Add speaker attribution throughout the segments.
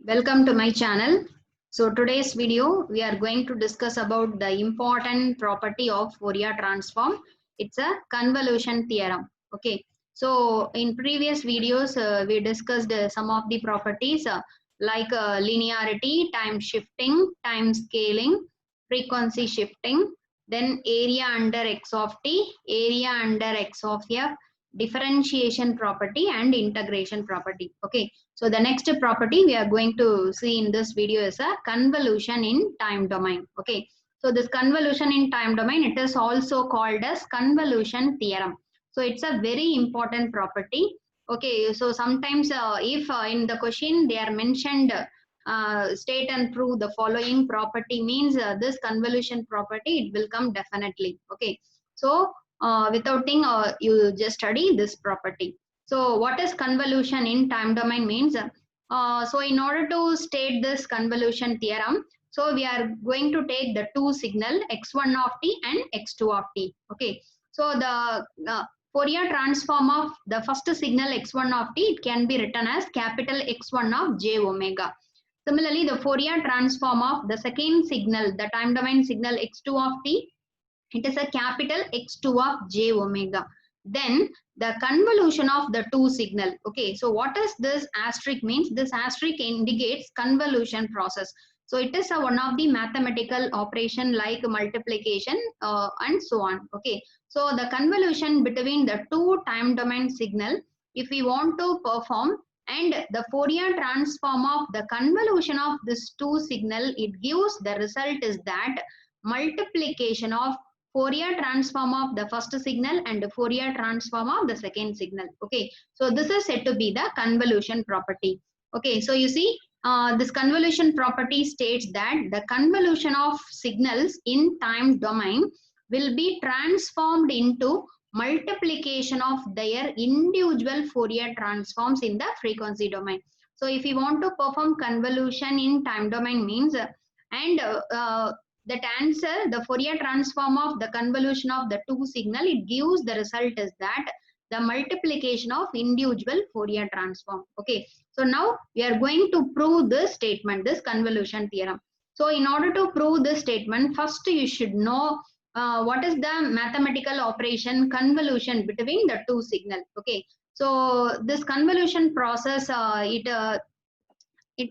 Speaker 1: Welcome to my channel. So today's video we are going to discuss about the important property of Fourier transform. It's a convolution theorem. Okay. So in previous videos we discussed some of the properties like linearity, time shifting, time scaling, frequency shifting, then area under x of t, area under x of f, differentiation property and integration property. Okay. So the next property we are going to see in this video is a convolution in time domain. Okay. So this convolution in time domain, it is also called as convolution theorem. So it's a very important property. Okay. So sometimes if in the question they are mentioned state and prove the following property means this convolution property, it will come definitely. Okay. So without thing you just study this property. So what is convolution in time domain means? So in order to state this convolution theorem, so we are going to take the two signal x1 of t and x2 of t. Okay. So the Fourier transform of the first signal x1 of t, it can be written as capital X1 of j omega. Similarly, the Fourier transform of the second signal, the time domain signal x2 of t, it is a capital X2 of j omega. Then the convolution of the two signal. Okay, so what is this asterisk means? This asterisk indicates convolution process. So it is one of the mathematical operation like multiplication and so on. Okay, so the convolution between the two time domain signal, if we want to perform, and the Fourier transform of the convolution of this two signal, it gives the result is that multiplication of Fourier transform of the first signal and the Fourier transform of the second signal. Okay, so this is said to be the convolution property. Okay, so you see this convolution property states that the convolution of signals in time domain will be transformed into multiplication of their individual Fourier transforms in the frequency domain. So if you want to perform convolution in time domain means and that answer, the Fourier transform of the convolution of the two signal, it gives the result is that the multiplication of individual Fourier transform. Okay, so now we are going to prove this statement, this convolution theorem. So in order to prove this statement, first you should know what is the mathematical operation convolution between the two signal. Okay, so this convolution process, it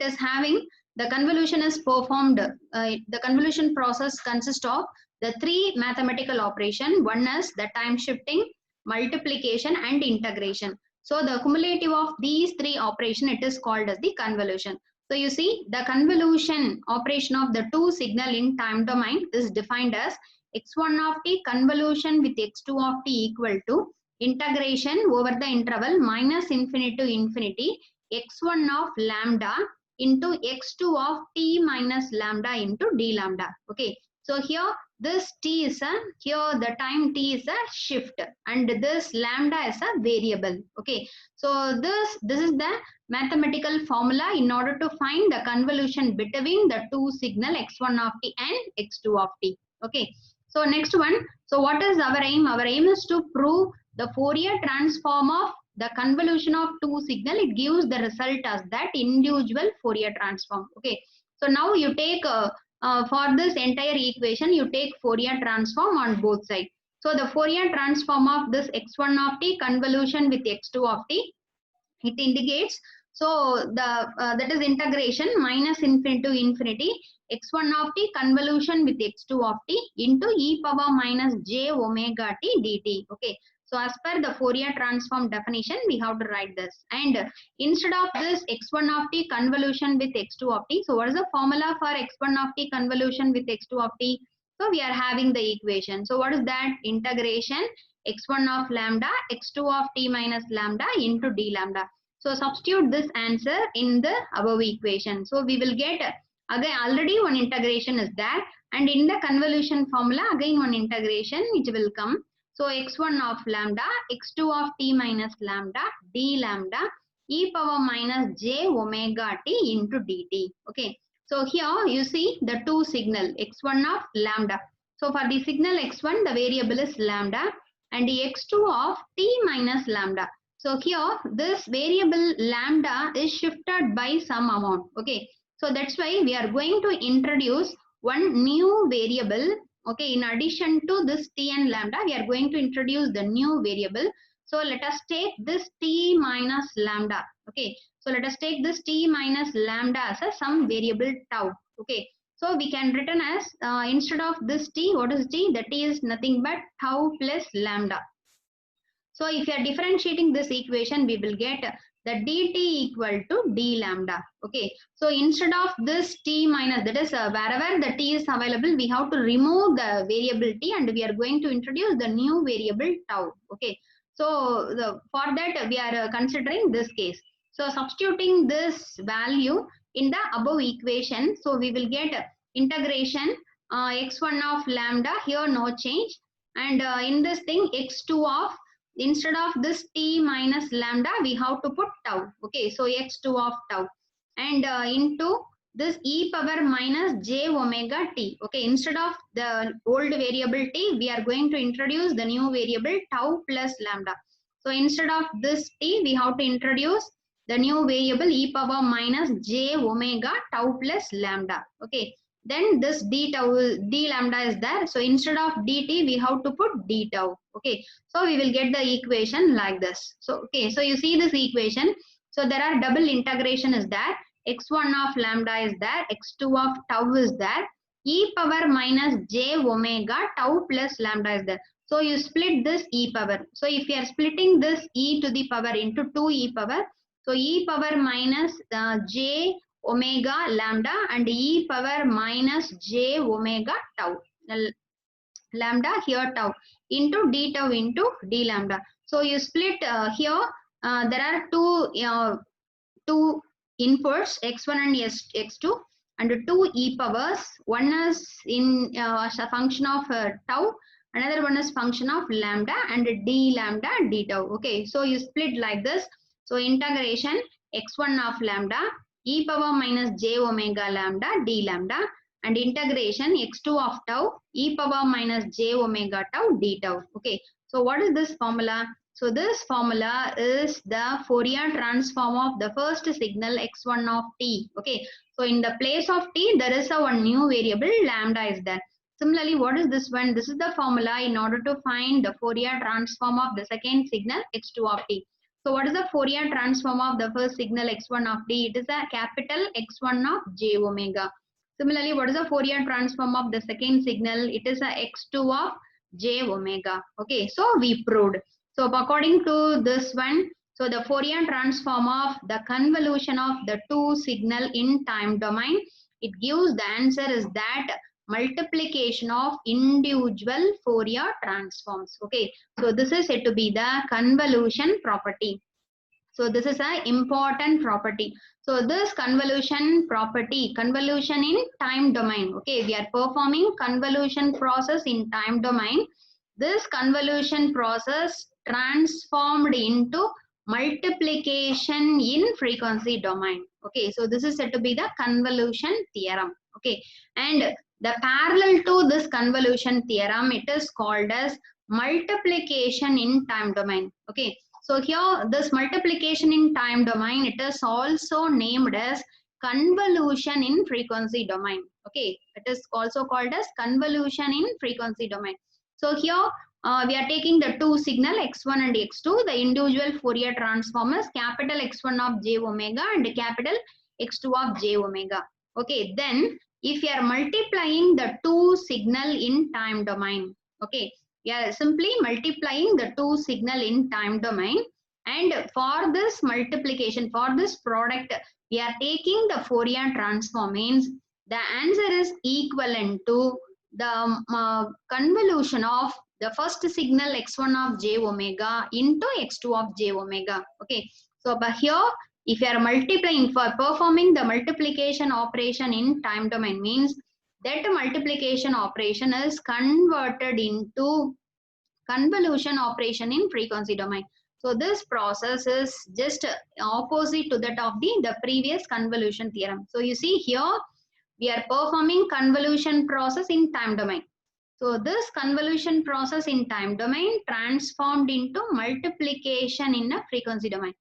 Speaker 1: is having the convolution is performed. The convolution process consists of the three mathematical operation. One is the time shifting, multiplication and integration. So the cumulative of these three operation, it is called as the convolution. So you see the convolution operation of the two signal in time domain is defined as x1 of t convolution with x2 of t equal to integration over the interval minus infinity to infinity x1 of lambda into x2 of t minus lambda into d lambda. Okay, so here this t is a, here the time t is a shift and this lambda is a variable. Okay, so this is the mathematical formula in order to find the convolution between the two signal x1 of t and x2 of t. Okay, so next one, so what is our aim? Our aim is to prove the Fourier transform of the convolution of two signal. It gives the result as that individual Fourier transform. Okay, so now you take for this entire equation, you take Fourier transform on both sides. So the Fourier transform of this x1 of t convolution with x2 of t, it indicates, so the that is integration minus infinity to infinity x1 of t convolution with x2 of t into e power minus j omega t dt. Okay, so as per the Fourier transform definition, we have to write this. And instead of this x1 of t convolution with x2 of t, so what is the formula for x1 of t convolution with x2 of t? So we are having the equation. So what is that? Integration x1 of lambda x2 of t minus lambda into d lambda. So substitute this answer in the above equation. So we will get again already one integration is there, and in the convolution formula again one integration it will come. So x1 of lambda, x2 of t minus lambda, d lambda, e power minus j omega t into dt. Okay. So here you see the two signal x1 of lambda. So for the signal x1, the variable is lambda, and the x2 of t minus lambda. So here this variable lambda is shifted by some amount. Okay, so that's why we are going to introduce one new variable. Okay, in addition to this t and lambda, we are going to introduce the new variable. So let us take this t minus lambda. Okay, so let us take this t minus lambda as a some variable tau. Okay, so we can written as instead of this t, what is t? The t is nothing but tau plus lambda. So if you are differentiating this equation, we will get the dt equal to d lambda. Okay. So instead of this t minus, that is wherever the t is available, we have to remove the variable t and we are going to introduce the new variable tau. Okay. So for that we are considering this case. So substituting this value in the above equation, so we will get integration x1 of lambda, here no change, and in this thing x2 of, instead of this t minus lambda we have to put tau. Okay, so x2 of tau, and into this e power minus j omega t. Okay, instead of the old variable t we are going to introduce the new variable tau plus lambda. So instead of this t we have to introduce the new variable e power minus j omega tau plus lambda. Okay, then this d tau, d lambda is there, so instead of dt we have to put d tau. Okay, so we will get the equation like this. So okay, so you see this equation, so there are double integration is there, x1 of lambda is there, x2 of tau is there, e power minus j omega tau plus lambda is there. So you split this e power, so if you are splitting this e to the power into 2 e power, so e power minus j omega lambda and e power minus j omega tau, lambda here tau, into d tau into d lambda. So you split here, there are two inputs x1 and x2 and two e powers. One is in as a function of tau, another one is function of lambda and d lambda d tau. Okay, so you split like this. So integration x1 of lambda e power minus j omega lambda d lambda, and integration x2 of tau e power minus j omega tau d tau. Okay, so what is this formula? So this formula is the Fourier transform of the first signal x1 of t. Okay, so in the place of t there is a one new variable lambda is there. Similarly, what is this one? This is the formula in order to find the Fourier transform of the second signal x2 of t. So what is the Fourier transform of the first signal x1 of t? It is a capital X1 of j omega. Similarly, what is the Fourier transform of the second signal? It is a x2 of j omega. Okay, so we proved. So according to this one, so the Fourier transform of the convolution of the two signal in time domain, it gives the answer is that multiplication of individual Fourier transforms. Okay, so this is said to be the convolution property. So this is an important property. So this convolution property, convolution in time domain. Okay, we are performing convolution process in time domain. This convolution process transformed into multiplication in frequency domain. Okay, so this is said to be the convolution theorem. Okay, and the parallel to this convolution theorem, it is called as multiplication in time domain. Okay, so here this multiplication in time domain, it is also named as convolution in frequency domain. Okay, it is also called as convolution in frequency domain. So here we are taking the two signal x1 and x2, the individual Fourier transform is capital X1 of j omega and capital X2 of j omega. Okay, then if you are multiplying the two signal in time domain, okay, we are simply multiplying the two signal in time domain, and for this multiplication, for this product, we are taking the Fourier transform, means the answer is equivalent to the convolution of the first signal x1 of j omega into x2 of j omega. Okay, so but here if you are multiplying, for performing the multiplication operation in time domain, means that multiplication operation is converted into convolution operation in frequency domain. So this process is just opposite to that of the previous convolution theorem. So you see here we are performing convolution process in time domain. So this convolution process in time domain transformed into multiplication in a frequency domain.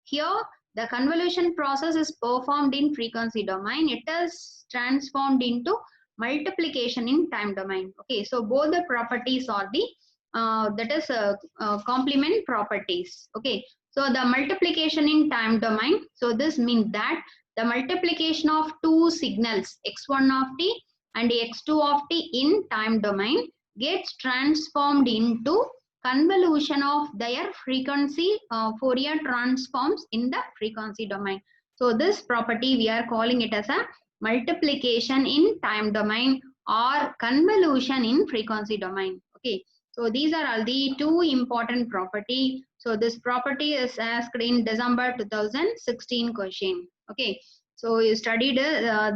Speaker 1: Here the convolution process is performed in frequency domain. It is transformed into multiplication in time domain. Okay, so both the properties are the complement properties. Okay, so the multiplication in time domain. So this means that the multiplication of two signals x1 of t and x2 of t in time domain gets transformed into convolution of their frequency Fourier transforms in the frequency domain. So this property we are calling it as a multiplication in time domain or convolution in frequency domain. Okay, so these are all the two important property. So this property is asked in December 2016 question. Okay, so you studied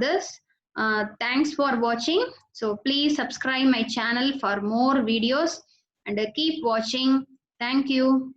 Speaker 1: this. Thanks for watching. So please subscribe my channel for more videos and keep watching. Thank you.